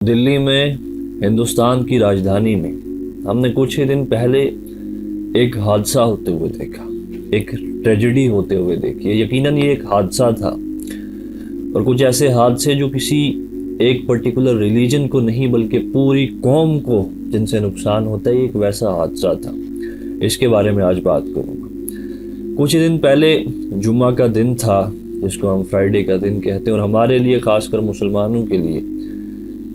دلی میں ہندوستان کی راجدھانی میں ہم نے کچھ ہی دن پہلے ایک حادثہ ہوتے ہوئے دیکھا، ایک ٹریجڈی ہوتے ہوئے دیکھی۔ یقیناً یہ ایک حادثہ تھا، اور کچھ ایسے حادثے جو کسی ایک پرٹیکولر ریلیجن کو نہیں بلکہ پوری قوم کو جن سے نقصان ہوتا ہے، ایک ویسا حادثہ تھا۔ اس کے بارے میں آج بات کروں گا۔ کچھ دن پہلے جمعہ کا دن تھا، جس کو ہم فرائیڈے کا دن کہتے ہیں، اور ہمارے لیے خاص کر مسلمانوں کے لیے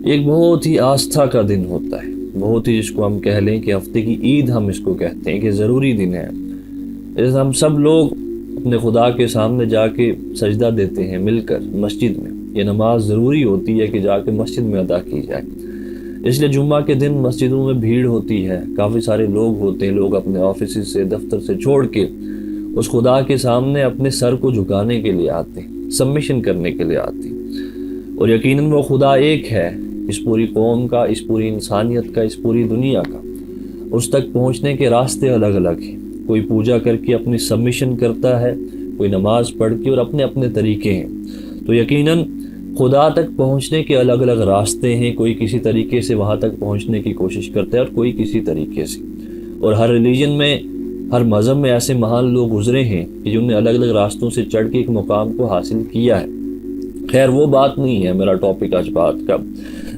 ایک بہت ہی آستھا کا دن ہوتا ہے، بہت ہی، جس کو ہم کہہ لیں کہ ہفتے کی عید ہم اس کو کہتے ہیں، کہ ضروری دن ہے۔ اس ہم سب لوگ اپنے خدا کے سامنے جا کے سجدہ دیتے ہیں مل کر مسجد میں۔ یہ نماز ضروری ہوتی ہے کہ جا کے مسجد میں ادا کی جائے، اس لیے جمعہ کے دن مسجدوں میں بھیڑ ہوتی ہے، کافی سارے لوگ ہوتے ہیں، لوگ اپنے آفیسز سے، دفتر سے چھوڑ کے اس خدا کے سامنے اپنے سر کو جھکانے کے لیے آتے ہیں، سبمیشن کرنے کے لیے آتے ہیں۔ اور یقیناً وہ خدا ایک ہے، اس پوری قوم کا، اس پوری انسانیت کا، اس پوری دنیا کا۔ اس تک پہنچنے کے راستے الگ الگ ہیں، کوئی پوجا کر کے اپنی سبمیشن کرتا ہے، کوئی نماز پڑھ کے، اور اپنے اپنے طریقے ہیں۔ تو یقیناً خدا تک پہنچنے کے الگ الگ راستے ہیں، کوئی کسی طریقے سے وہاں تک پہنچنے کی کوشش کرتا ہے اور کوئی کسی طریقے سے۔ اور ہر ریلیجن میں، ہر مذہب میں ایسے مہان لوگ گزرے ہیں کہ جنہوں نے الگ الگ راستوں سے چڑھ کے ایک مقام کو حاصل کیا ہے۔ خیر، وہ بات نہیں ہے میرا ٹاپک آج بات کا۔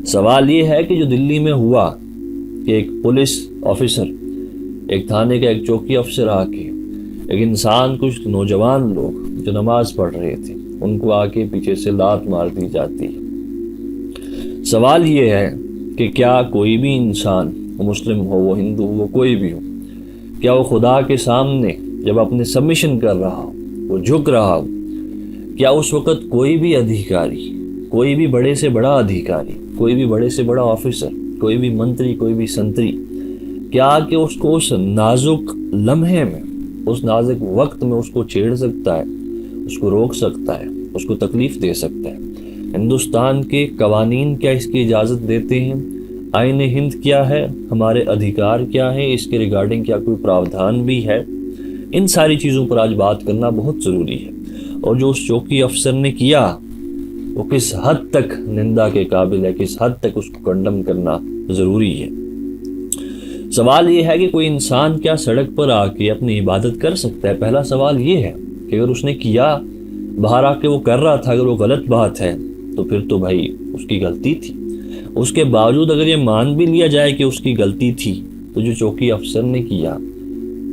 سوال یہ ہے کہ جو دلی میں ہوا کہ ایک پولیس آفیسر، ایک تھانے کا ایک چوکی افسر آ کے ایک انسان، کچھ نوجوان لوگ جو نماز پڑھ رہے تھے، ان کو آ کے پیچھے سے لات مار دی جاتی ہے۔ سوال یہ ہے کہ کیا کوئی بھی انسان، وہ مسلم ہو، وہ ہندو ہو، وہ کوئی بھی ہو، کیا وہ خدا کے سامنے جب اپنے سبمیشن کر رہا ہو، وہ جھک رہا ہو، کیا اس وقت کوئی بھی ادھیکاری، کوئی بھی بڑے سے بڑا ادھیکاری، کوئی بھی بڑے سے بڑا آفیسر، کوئی بھی منتری، کوئی بھی سنتری، کیا کہ اس کو اس نازک لمحے میں، اس نازک وقت میں اس کو چھیڑ سکتا ہے، اس کو روک سکتا ہے، اس کو تکلیف دے سکتا ہے؟ ہندوستان کے قوانین کیا اس کی اجازت دیتے ہیں؟ آئین ہند کیا ہے؟ ہمارے ادھیکار کیا ہے؟ اس کے ریگارڈنگ کیا کوئی پراودھان بھی ہے؟ ان ساری چیزوں پر آج بات کرنا بہت ضروری ہے۔ اور جو اس چوکی افسر نے کیا، وہ کس حد تک نندا کے قابل ہے، کس حد تک اس کو کنڈم کرنا ضروری ہے۔ سوال یہ ہے کہ کوئی انسان کیا سڑک پر آ کے اپنی عبادت کر سکتا ہے؟ پہلا سوال یہ ہے کہ اگر اس نے کیا، باہر آ کے وہ کر رہا تھا، اگر وہ غلط بات ہے تو پھر تو بھائی اس کی غلطی تھی۔ اس کے باوجود اگر یہ مان بھی لیا جائے کہ اس کی غلطی تھی، تو جو چوکی افسر نے کیا،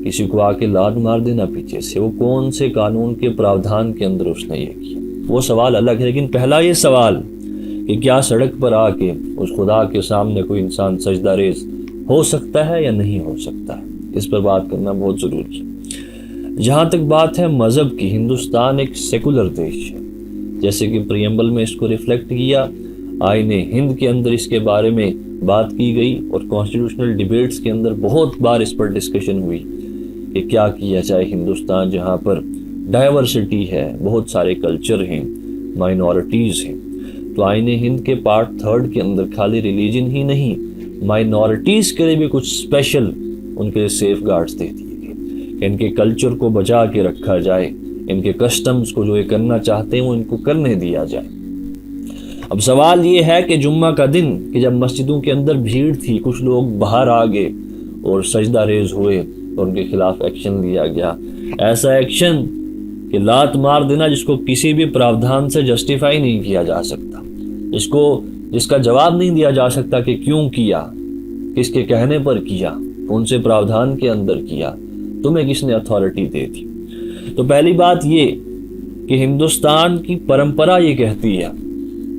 کسی کو آ کے لات مار دینا پیچھے سے، وہ کون سے قانون کے پراودھان کے اندر اس نے یہ کیا؟ وہ سوال الگ ہے۔ لیکن پہلا یہ سوال کہ کیا سڑک پر آ کے اس خدا کے سامنے کوئی انسان سجدہ ریز ہو سکتا ہے یا نہیں ہو سکتا ہے، اس پر بات کرنا بہت ضروری ہے۔ جہاں تک بات ہے مذہب کی، ہندوستان ایک سیکولر دیش ہے، جیسے کہ پریمبل میں اس کو ریفلیکٹ کیا، آئین ہند کے اندر اس کے بارے میں بات کی گئی، اور کانسٹیٹیوشنل ڈیبیٹس کے اندر بہت بار اس پر ڈسکشن ہوئی کہ کیا کیا جائے۔ ہندوستان جہاں پر ڈائیورسٹی ہے، بہت سارے کلچر ہیں، مائنورٹیز ہیں، تو آئین ہند کے پارٹ 3 کے اندر خالی ریلیجن ہی نہیں، مائنورٹیز کے لیے بھی کچھ اسپیشل ان کے سیف گارڈز دے دیے گئے کہ ان کے کلچر کو بچا کے رکھا جائے، ان کے کسٹمز کو جو یہ کرنا چاہتے ہیں وہ ان کو کرنے دیا جائے۔ اب سوال یہ ہے کہ جمعہ کا دن، کہ جب مسجدوں کے اندر بھیڑ تھی، کچھ لوگ باہر آ گئے اور سجدہ ریز ہوئے اور ان کے خلاف ایکشن لیا گیا، ایسا ایکشن کہ لات مار دینا، جس کو کسی بھی پراودھان سے جسٹیفائی نہیں کیا جا سکتا، جس کا جواب نہیں دیا جا سکتا کہ کیوں کیا، کس کے کہنے پر کیا، کون سے پراودھان کے اندر کیا، تمہیں کس نے اتھارٹی دے دی؟ تو پہلی بات یہ کہ ہندوستان کی پرمپرا یہ کہتی ہے،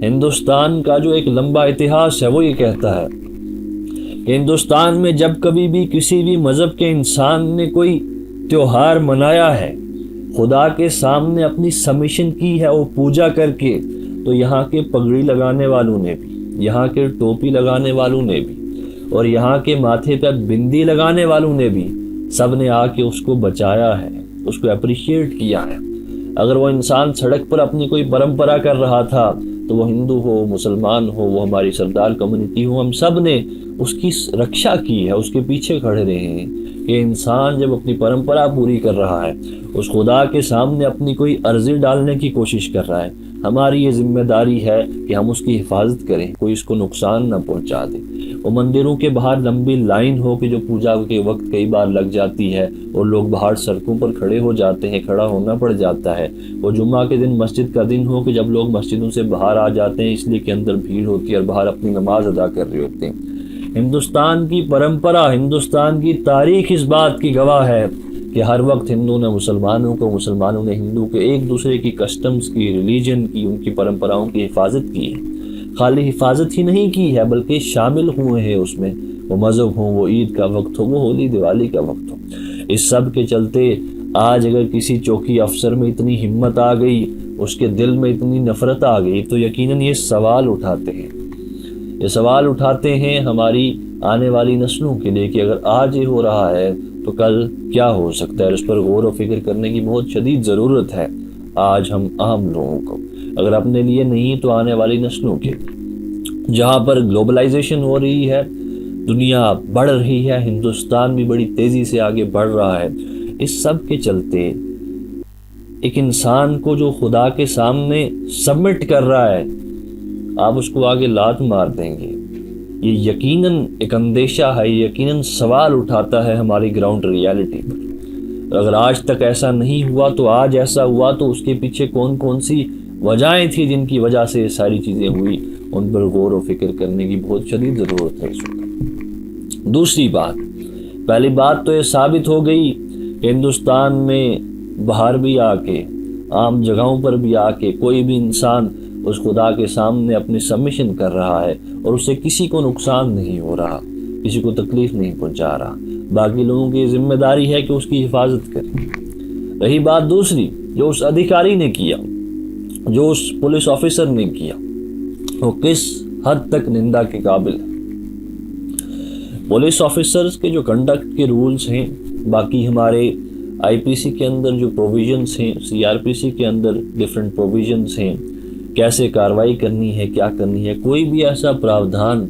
ہندوستان کا جو ایک لمبا اتہاس ہے وہ یہ کہتا ہے کہ ہندوستان میں جب کبھی بھی کسی بھی مذہب کے انسان نے کوئی تیوہار منایا ہے، خدا کے سامنے اپنی سبمیشن کی ہے، وہ پوجا کر کے، تو یہاں کے پگڑی لگانے والوں نے بھی، یہاں کے ٹوپی لگانے والوں نے بھی، اور یہاں کے ماتھے پہ بندی لگانے والوں نے بھی، سب نے آ کے اس کو بچایا ہے، اس کو اپریشیٹ کیا ہے۔ اگر وہ انسان سڑک پر اپنی کوئی پرمپرا کر رہا تھا، تو وہ ہندو ہو، مسلمان ہو، وہ ہماری سردار کمیونٹی ہو، ہم سب نے اس کی رکشا کی ہے، اس کے پیچھے کھڑے رہے ہیں کہ انسان جب اپنی پرمپرا پوری کر رہا ہے، اس خدا کے سامنے اپنی کوئی عرضی ڈالنے کی کوشش کر رہا ہے، ہماری یہ ذمہ داری ہے کہ ہم اس کی حفاظت کریں، کوئی اس کو نقصان نہ پہنچا دے۔ وہ مندروں کے باہر لمبی لائن ہو کہ جو پوجا کے وقت کئی بار لگ جاتی ہے اور لوگ باہر سڑکوں پر کھڑے ہو جاتے ہیں، کھڑا ہونا پڑ جاتا ہے۔ وہ جمعہ کے دن مسجد کا دن ہو کہ جب لوگ مسجدوں سے باہر آ جاتے ہیں اس لیے کہ اندر بھیڑ ہوتی ہے اور باہر اپنی نماز ادا کر رہے ہوتے ہیں۔ ہندوستان کی پرمپرا، ہندوستان کی تاریخ اس بات کی گواہ ہے کہ ہر وقت ہندوؤں نے مسلمانوں کو، مسلمانوں نے ہندو کے، ایک دوسرے کی کسٹمز کی، ریلیجن کی، ان کی پرمپراؤں کی حفاظت کی ہے۔ خالی حفاظت ہی نہیں کی ہے بلکہ شامل ہوئے ہیں اس میں، وہ مذہب ہوں، وہ عید کا وقت ہو، وہ ہولی دیوالی کا وقت ہو۔ اس سب کے چلتے آج اگر کسی چوکی افسر میں اتنی ہمت آ گئی، اس کے دل میں اتنی نفرت آ گئی، تو یقیناً یہ سوال اٹھاتے ہیں ہماری آنے والی نسلوں کے لیے کہ اگر آج یہ ہو رہا ہے تو کل کیا ہو سکتا ہے۔ اس پر غور و فکر کرنے کی بہت شدید ضرورت ہے آج ہم عام لوگوں کو، اگر اپنے لیے نہیں تو آنے والی نسلوں کے۔ جہاں پر گلوبلائزیشن ہو رہی ہے، دنیا بڑھ رہی ہے، ہندوستان بھی بڑی تیزی سے آگے بڑھ رہا ہے، اس سب کے چلتے ایک انسان کو جو خدا کے سامنے سبمٹ کر رہا ہے، آپ اس کو آگے لات مار دیں گے، یہ یقیناً ایک اندیشہ ہے، یقیناً سوال اٹھاتا ہے ہماری گراؤنڈ ریالٹی پر۔ اگر آج تک ایسا نہیں ہوا تو آج ایسا ہوا تو اس کے پیچھے کون کون سی وجہیں تھیں جن کی وجہ سے یہ ساری چیزیں ہوئی، ان پر غور و فکر کرنے کی بہت شدید ضرورت ہے اس وقت۔ دوسری بات، پہلی بات تو یہ ثابت ہو گئی کہ ہندوستان میں باہر بھی آ کے، عام جگہوں پر بھی آ کے کوئی بھی انسان اس خدا کے سامنے اپنی سبمیشن کر رہا ہے اور اسے کسی کو نقصان نہیں ہو رہا، کسی کو تکلیف نہیں پہنچا رہا، باقی لوگوں کی ذمہ داری ہے کہ اس کی حفاظت کریں۔ رہی بات دوسری، جو اس ادھیکاری نے کیا، جو اس پولیس آفیسر نے کیا، وہ کس حد تک نندا کے قابل ہے۔ پولیس آفیسرز کے جو کنڈکٹ کے رولز ہیں، باقی ہمارے آئی پی سی کے اندر جو پروویژنز ہیں، سی آر پی سی کے اندر ڈیفرنٹ پروویژنز ہیں، کیسے کارروائی کرنی ہے، کیا کرنی ہے، کوئی بھی ایسا پراودھان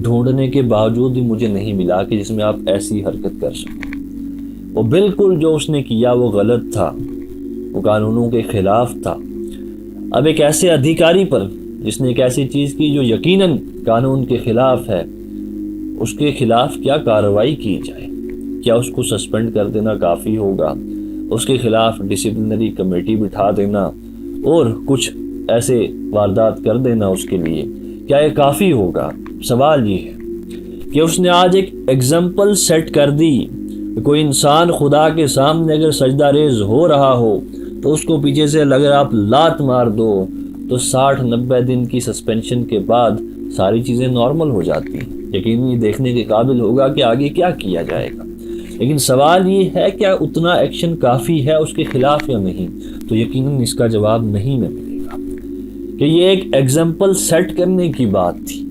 ڈھونڈنے کے باوجود بھی مجھے نہیں ملا کہ جس میں آپ ایسی حرکت کر سکیں۔ وہ بالکل جو اس نے کیا وہ غلط تھا، وہ قانونوں کے خلاف تھا۔ اب ایک ایسے ادھیکاری پر جس نے ایک ایسی چیز کی جو یقیناً قانون کے خلاف ہے، اس کے خلاف کیا کارروائی کی جائے؟ کیا اس کو سسپینڈ کر دینا کافی ہوگا؟ اس کے خلاف ڈسپلنری کمیٹی بٹھا دینا اور کچھ ایسے واردات کر دینا اس کے لیے، کیا یہ کافی ہوگا؟ سوال یہ ہے کہ اس نے آج ایک ایگزامپل سیٹ کر دی۔ کوئی انسان خدا کے سامنے اگر سجدہ ریز ہو رہا ہو تو اس کو پیچھے سے اگر آپ لات مار دو تو 60-90 دن کی سسپینشن کے بعد ساری چیزیں نارمل ہو جاتی ہیں۔ یقیناً یہ دیکھنے کے قابل ہوگا کہ آگے کیا کیا جائے گا، لیکن سوال یہ ہے کیا اتنا ایکشن کافی ہے اس کے خلاف یا نہیں؟ تو یقیناً اس کا جواب نہیں میں ملے گا کہ یہ ایک ایگزامپل سیٹ کرنے کی بات تھی،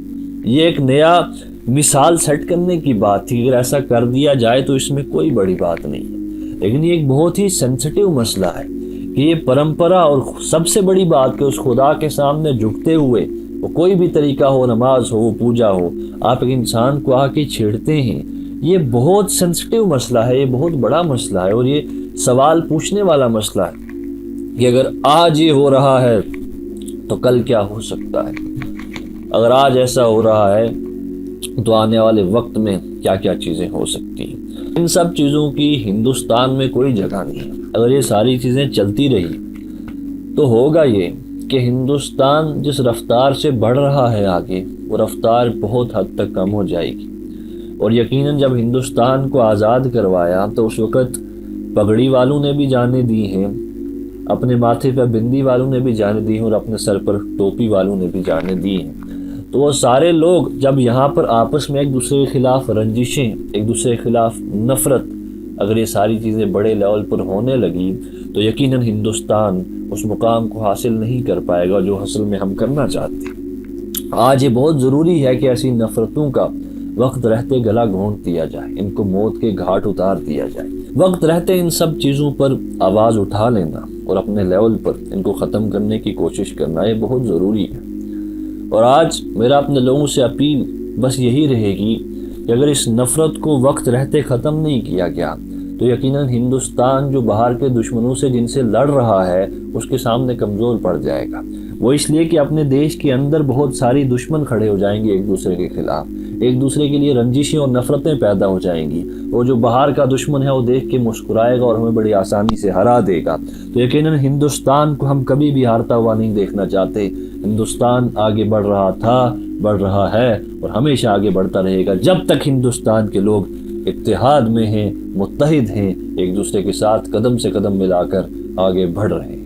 یہ ایک نیا مثال سیٹ کرنے کی بات تھی۔ اگر ایسا کر دیا جائے تو اس میں کوئی بڑی بات نہیں ہے، لیکن یہ ایک بہت ہی سینسٹیو مسئلہ ہے کہ یہ پرمپرا، اور سب سے بڑی بات کہ اس خدا کے سامنے جھکتے ہوئے وہ کوئی بھی طریقہ ہو، نماز ہو، پوجا ہو، آپ ایک انسان کو آ کے چھیڑتے ہیں۔ یہ بہت سینسٹیو مسئلہ ہے، یہ بہت بڑا مسئلہ ہے، اور یہ سوال پوچھنے والا مسئلہ ہے کہ اگر آج یہ ہو رہا ہے تو کل کیا ہو سکتا ہے؟ اگر آج ایسا ہو رہا ہے تو آنے والے وقت میں کیا کیا چیزیں ہو سکتی ہیں؟ ان سب چیزوں کی ہندوستان میں کوئی جگہ نہیں ہے۔ اگر یہ ساری چیزیں چلتی رہی تو ہوگا یہ کہ ہندوستان جس رفتار سے بڑھ رہا ہے آگے، وہ رفتار بہت حد تک کم ہو جائے گی، اور یقیناً جب ہندوستان کو آزاد کروایا تو اس وقت پگڑی والوں نے بھی جانیں دی ہیں، اپنے ماتھے پہ بندی والوں نے بھی جانیں دی ہیں، اور اپنے سر پر ٹوپی والوں نے بھی جانیں دی ہیں۔ تو وہ سارے لوگ جب یہاں پر آپس میں ایک دوسرے کے خلاف رنجشیں، ایک دوسرے کے خلاف نفرت، اگر یہ ساری چیزیں بڑے لیول پر ہونے لگی تو یقیناً ہندوستان اس مقام کو حاصل نہیں کر پائے گا جو حاصل میں ہم کرنا چاہتے ہیں۔ آج یہ بہت ضروری ہے کہ ایسی نفرتوں کا وقت رہتے گلا گھونٹ دیا جائے، ان کو موت کے گھاٹ اتار دیا جائے۔ وقت رہتے ان سب چیزوں پر آواز اٹھا لینا اور اپنے لیول پر ان کو ختم کرنے کی کوشش کرنا، یہ بہت ضروری ہے۔ اور آج میرا اپنے لوگوں سے اپیل بس یہی رہے گی کہ اگر اس نفرت کو وقت رہتے ختم نہیں کیا گیا تو یقیناً ہندوستان جو باہر کے دشمنوں سے جن سے لڑ رہا ہے اس کے سامنے کمزور پڑ جائے گا۔ وہ اس لیے کہ اپنے دیش کے اندر بہت ساری دشمن کھڑے ہو جائیں گے ایک دوسرے کے خلاف، ایک دوسرے کے لیے رنجشیں اور نفرتیں پیدا ہو جائیں گی۔ وہ جو باہر کا دشمن ہے وہ دیکھ کے مسکرائے گا اور ہمیں بڑی آسانی سے ہرا دے گا۔ تو یقیناً ہندوستان کو ہم کبھی بھی ہارتا ہوا نہیں دیکھنا چاہتے۔ ہندوستان آگے بڑھ رہا تھا، بڑھ رہا ہے اور ہمیشہ آگے بڑھتا رہے گا جب تک ہندوستان کے لوگ اتحاد میں ہیں، متحد ہیں، ایک دوسرے کے ساتھ قدم سے قدم ملا کر آگے بڑھ رہے ہیں۔